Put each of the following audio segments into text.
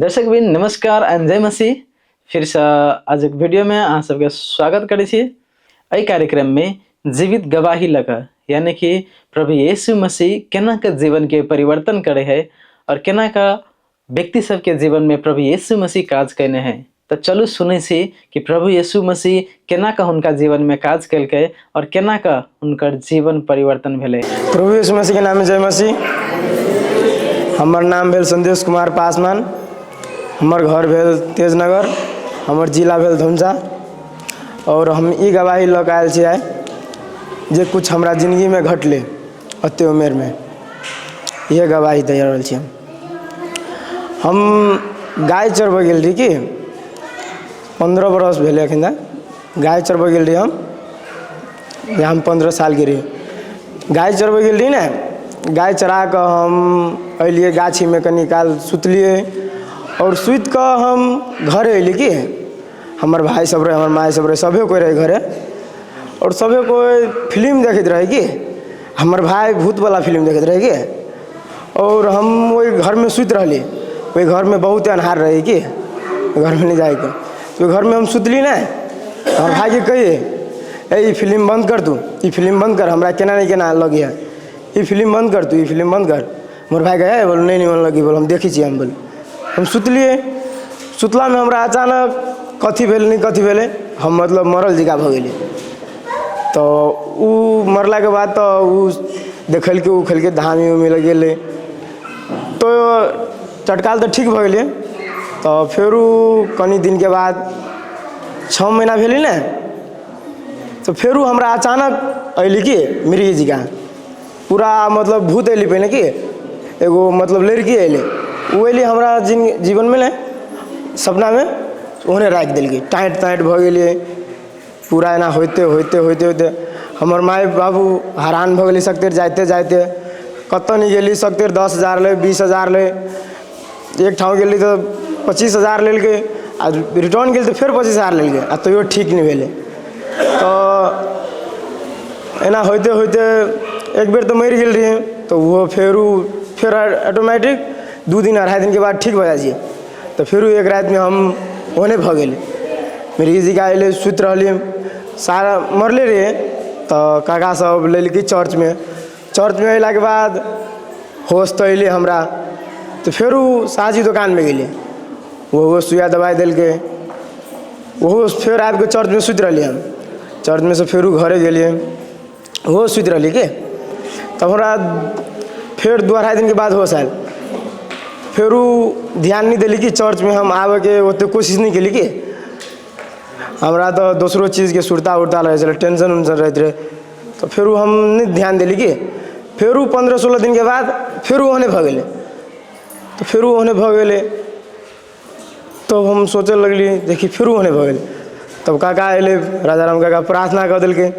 दर्शक बिन नमस्कार एंड जय मसीह। फिर से आज एक वीडियो में अहाँ सबके स्वागत करै छी। एहि कार्यक्रम में जीवित गवाही लगा यानी कि प्रभु यीशु मसीह केना के जीवन के परिवर्तन करे है और केना का व्यक्ति सब के जीवन में प्रभु यीशु मसीह काज करने हैं। तो चलू सुनै छी कि प्रभु यीशु मसीह केना का उनका जीवन में काज कलकै और केना का उनकर जीवन परिवर्तन भेलै। प्रभु यीशु मसीह के नाम में जय मसीह। हमार नाम भेल संदेश कुमार पासवान, हमार घर भेल तेजनगर, हमार जिला भेल धुंजा और हम ई गवाही लग आयल छियै जे कुछ हमरा जिंदगी में घटले अते उम्र में, ये गवाही दे रहल छी। हम गाय चरबै गेल रही कि 15 बरस भेले अखन गाय चरबै गेल रही। हम 15 साल के रही, गाय चरबै गेल रही ने। गाय चरा कर हम अलिए गाछी में कनी काल सुतलिए और सुत कर हम घरे अलिए कि हमार भाई सब रहे, हमार माई सब रहे, सभे कोई रहे घरे और सभे कोई फिल्म देखते रहे कि हमार भाई भूत वाला फिल्म देखते रहे कि और हम वही घर में सुत रही। वही घर में बहुत अन्हार रहे कि घर में नहीं जाए के, तो घर में हम सुतली ना। हमार भाई के कहिए ये फिल्म बंद कर, तू ये फिल्म बंद कर, हमरा केना नहीं केना लगी है, ये फिल्म बंद कर, तू ये फिल्म बंद कर। मोर भाई कहे बोल नहीं मन लगी, बोल हम देखी छी। हम बोल हम सुतलिए, सुतला में हमरा अचानक कथी भेल नहीं कथी भेले, हम मतलब मरल जिका भ गेली। तो उ मरला के बाद तो उ देखल के धामी उमी लग गेले, तो चटकाल तो ठीक भ गेले। तो फिर कनी दिन के बाद 6 महीना भेली ना, तो फिर हमरा अचानक अली कि मृगी जिका पूरा मतलब भूत अली पहले कि एगो मतलब लड़की अले, वो अली हमरा जीवन में ना सपना में ओहने राख दिल्ली टाइट टाइट भ गेलिए। पूरा एना होते होते होते होते हमार माई बाबू हैरान भ गेली। सकतेर जाते जाते कत नहीं गेली, सकतेर 10,000 ले 20,000 ले, एक ठाव गेली तो 25,000 लेलके, आ रिटर्न गेली तो फिर 25,000 लेलके, आ तो ठीक नहीं भेले। तो एना होते होते एक बेर तो मर गेल रही, तो वो फिर ऑटोमेटिक 2 दिन 2.5 दिन के बाद ठीक हो जाइए। तो फिर एक रात में हम ओहने भ गेली, मेरी जी का अले सुत रही सारा मरले रहे। तो काका सब लेलकी चर्च में अला के बाद होश तो अले हमरा। तो फिर साजी दुकान में गेली, वो सुइया दवाई दिल के वो फिर आब के चर्च में सुत रही। हम चर्च में से फिर घरे गेलिए, वो सुत रही के। तब हमरा फिर 2-2.5 दिन के बाद होश आयल। फिर ध्यान नहीं दिली कि चर्च में हम आवे के ओते कोशिश नहीं कली कि हमरा तो दूसरो चीज़ के सुरता उड़ता रहे, टेंशन उन्सन रहते रहे। तो फिर हम नहीं ध्यान दिली कि फिर 15-16 दिन के बाद फिर ओहने भ गेले। तो फिर ओहने भ गेले, तो हम सोचे लगली देखी फिर ओहने भ गेले। तब काका अले, राजा राम काका प्रार्थना कर दिल के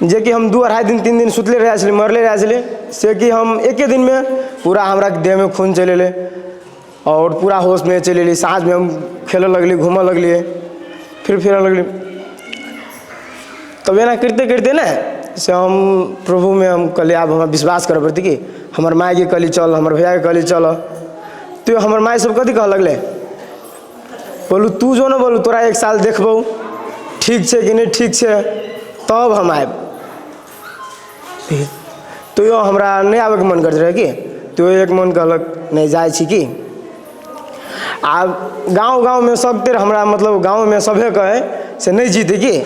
जे कि हम 2-2.5 दिन 3 दिन सुतले रहे मरले रहे से कि हम एके दिन में पूरा हमरा देह में खून चले और पूरा होश में चले। साँझ में हम खेले लगली, घूम लगलिए, फिर लगली। तब एना करते करते ना से हम प्रभु में हम कहले अब हम विश्वास कर पड़ती कि हमार माई के कहली चल, हमार भैया के कहली चल। तो हमार माई सब कथी कह लगले, बोलू तू जो ना बोलू तोरा 1 साल देखबो ठीक है कि नहीं ठीक है तब हम आब। तो यो हमरा नहीं आवे के मन करते रहे कि तो एक मन कहलक नहीं जाए छी कि आ गाँव में सब तेर हमरा मतलब गाँव में सभे कहे से नहीं जीते कि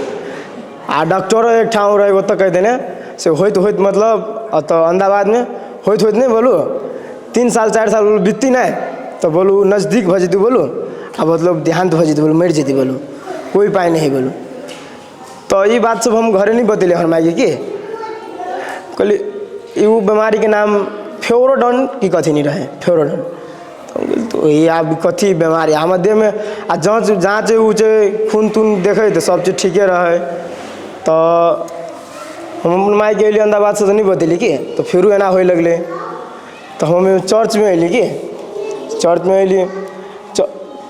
आ डॉक्टरों एक ठाव रहे वो तो कह देने से होत मतलब तो अहमदाबाद में होत नहीं बोलू 3 साल 4 साल बोलू बीतती नहीं तो बोलू नज़दीक भ जेती बोलू आ मतलब देहांत भ जेती बोलू, मर जेती बोलू, कोई पाई नहीं बोलू। तो ये बात सब हम घरे नहीं बतेले हर माई कि कहली वो बीमारी के नाम फ्योरोडन की कथी नहीं रहे, फ्योरोडन। तो ये अब कथी बीमारी हमारे देह में आ जाँच उचे खून तून देखे तो सब चीज़ ठीके रहे। तो हम माई के अली अहमदाबाद से तो नहीं बतेली कि तो फिर एना हो लगले। तो हम चर्च में अली कि चर्च में अली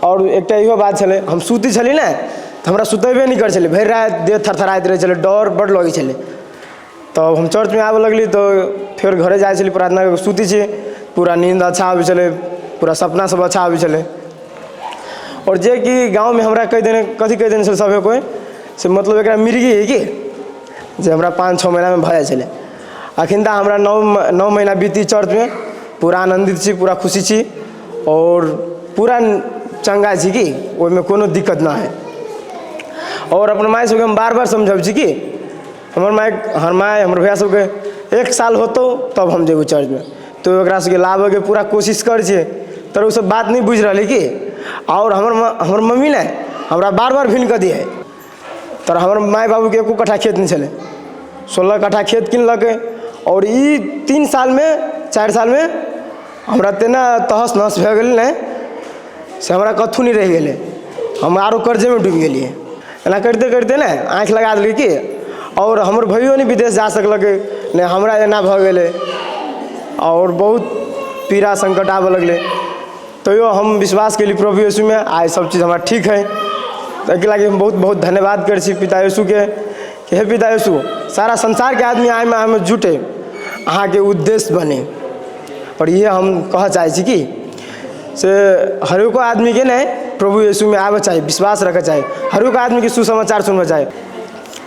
और एक इहो बात छे, हम सुती छली ना तो हमरा सुतेबे नहीं कर छले, भर रात देह थरथराइत रहे छले, डर बड़ लगे छले। तो हम चर्च में आवे लगली तो फिर घरे जाए छली प्रार्थना करके सुती छी, पूरा नींद अच्छा आवे छले, पूरा सपना सब अच्छा आबै छलै। और जे कि गाँव में हमरा कहि देने कथी कहि देने छलै सभे कोई से मतलब एकरा मिर्गी है कि जे हमरा 5-6 महीना में भऽ जाइ छलै। अखन तक हमरा 9 महीना बीती चर्च में, पूरा आनंदित छी, पूरा खुशी छी और पूरा चंगा छी कि ओहिमे कोनो दिक्कत ना है। और अपन माय सबके हम बार बार समझाबै छी कि हमर माय हमर भैया सबके 1 साल होतौ तब हम जेबौ चर्च में, तो ओकरा सबके लाबे के पूरा कोशिश कर छियै, तर ओ सब बात नहीं बुझ रहलै कि। और हमर मम्मी ने हमरा बार बार भिन कऽ दिए, तर हमर माय बाबू के 1 कट्ठा खेत नहीं छलै, 16 कट्ठा खेत किनलकै। और ई 3 साल में 4 साल में हमरा तेना तहस नहस भए गेलै ने से हमरा कथू नहीं रह गेलै, हम आरो कर्जे में डूबि गेलियै। एना करते करते ने आँखि लगा देलियै कि। और हमर भैयो नहीं विदेश जा सकलकै, ने हमरा एना भऽ गेलै और बहुत पीड़ा संकट आबऽ लगलै। तैयो हम विश्वास केली प्रभु यीशु में, आइ सब चीज़ हमारा ठीक है। ताकि लागी हम बहुत बहुत धन्यवाद कर छी पिता यीशु के कि हे पिता यीशु, सारा संसार के आदमी आइ में जुटे अहाँ के उद्देश्य बने। और ये हम कह चाहे छी कि से हरेको आदमी के ने प्रभु यीशु में आवे चाहिए, विश्वास रखे चाहिए, हरेको आदमी के सुसमाचार सुनना चाहिए।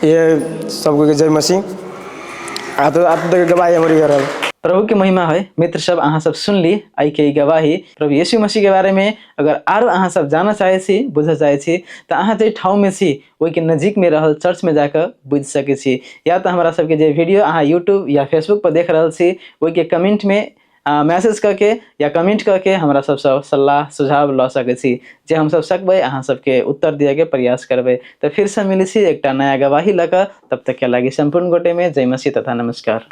ये सबको जय मसीह। आप तो गवाही हमारी घर है। प्रभु की महिमा है। मित्र सब अहाँ सब सुन ली आई के गवाही प्रभु यीशु मसीह के बारे में। अगर आरो अहाँ सब जाना चाहे छी, बुझ चाहे छी, तो अहाँ जे ठाउँ में छी वही के नजीक में रहल चर्च में जाकर बुझ सके छी। या तो हमारा सबके जे वीडियो अहाँ यूट्यूब या फेसबुक पर देख रहा छी वही के कमेंट में मैसेज करके या कमेंट करके हमारा सब सलाह सुझाव ल सके छी, जे हम सब सकबै अहाँ सबके उत्तर दिए के प्रयास करबै। तो फिर से मिली छी एक नया गवाही लगा, तब तक के लगी संपूर्ण गोटे में जय मसीह तथा नमस्कार।